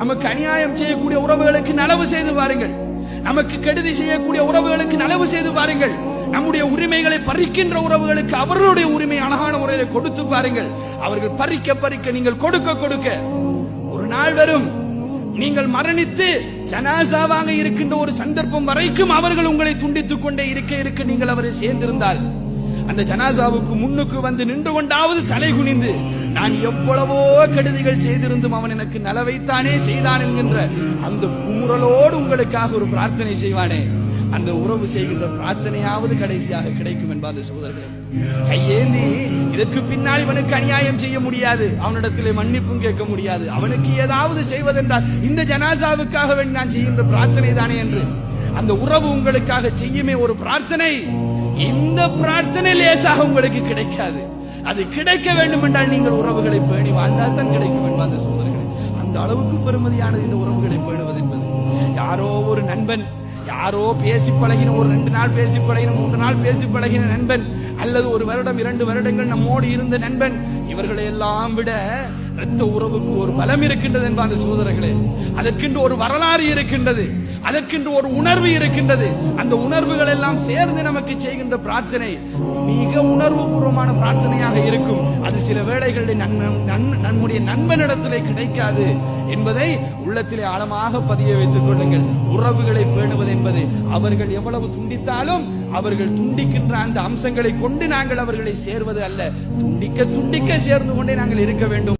நமக்கு அநியாயம் செய்யக்கூடிய உறவுகளுக்கு நலவு செய்து பாருங்கள். நமக்கு கெடுதி செய்யக்கூடிய உறவுகளுக்கு நலவு செய்து பாருங்கள். நம்முடைய உரிமைகளை பறிக்கின்ற உறவுகளுக்கு அவர்களுடைய உரிமை அழகான முறையில கொடுத்து பாருங்கள். அவர்கள் பறிக்க பறிக்க நீங்கள் கொடுக்க கொடுக்க ஒரு நாள் வரும், நீங்கள் மரணித்து ஜனாசாவாக இருக்கின்ற ஒரு சந்தர்ப்பம் வரைக்கும் அவர்கள் உங்களை துண்டித்துக் கொண்டே இருக்க நீங்கள் அவரை சேர்ந்திருந்தால் அந்த ஜனாசாவுக்கு முன்னுக்கு வந்து நின்று கொண்டாவது தலை குனிந்து, நான் எவ்வளவோ கெடுதிகள் செய்திருந்தும் அவன் எனக்கு நலவைத்தானே செய்தான் என்கின்ற அந்த குமுறலோடு உங்களுக்காக ஒரு பிரார்த்தனை செய்வானே, அந்த உறவு செய்கின்ற பிரார்த்தனையாவது கடைசியாக கிடைக்கும் என்பாத சகோதரர்களே. கையேந்தி இதற்கு பின்னால் இவனுக்கு அநியாயம் செய்ய முடியாது, அவனிடத்திலே மன்னிப்பும் கேட்க முடியாது, அவனுக்கு ஏதாவது செய்வதென்றால் இந்த ஜனாசாவுக்காக வேண்டி நான் செய்கின்ற பிரார்த்தனை தானே என்று அந்த உறவு உங்களுக்காக செய்யுமே ஒரு பிரார்த்தனை. இந்த பிரார்த்தனை லேசாக உங்களுக்கு கிடைக்காது. அது கிடைக்க வேண்டும் என்றால் நீங்கள் உறவுகளை பேணி வாழ்ந்தால் தான் கிடைக்கும் என்பாத சகோதரர்களே. அந்த அளவுக்கு பெருமதியானது இந்த உறவுகளை பேணுவது என்பது. யாரோ ஒரு நண்பன், யாரோ பேசி பழகின, ஒரு 2 நாள் பேசி பழகின, 3 நாள் பேசி பழகின நண்பன், அல்லது 1 வருடம் 2 வருடங்கள் நம்மோடு இருந்த நண்பன், இவர்களை எல்லாம் விட இரத்த உறவுக்கு ஒரு பலம் இருக்கின்றது என்பாத சகோதரர்களே. அதற்கென்று ஒரு வரலாறு இருக்கின்றது, அதற்கென்று ஒரு உணர்வு இருக்கின்றது. அந்த உணர்வுகள் எல்லாம் சேர்ந்து நமக்கு செய்கின்ற பிரார்த்தனை மிக உணர்வு பூர்வமான பிரார்த்தனையாக இருக்கும். அது சில வேளைகளில் நம்முடைய நண்பனிடத்திலே கிடைக்காது என்பதை உள்ளத்திலே ஆழமாக பதிய வைத்துக் கொள்ளுங்கள். உறவுகளை பேணுவது என்பது அவர்கள் எவ்வளவு துண்டித்தாலும் அவர்கள் துண்டிக்கின்ற அந்த அம்சங்களை கொண்டு நாங்கள் அவர்களை சேர்வது அல்ல, துண்டிக்க துண்டிக்க சேர்ந்து கொண்டே நாங்கள் இருக்க வேண்டும்.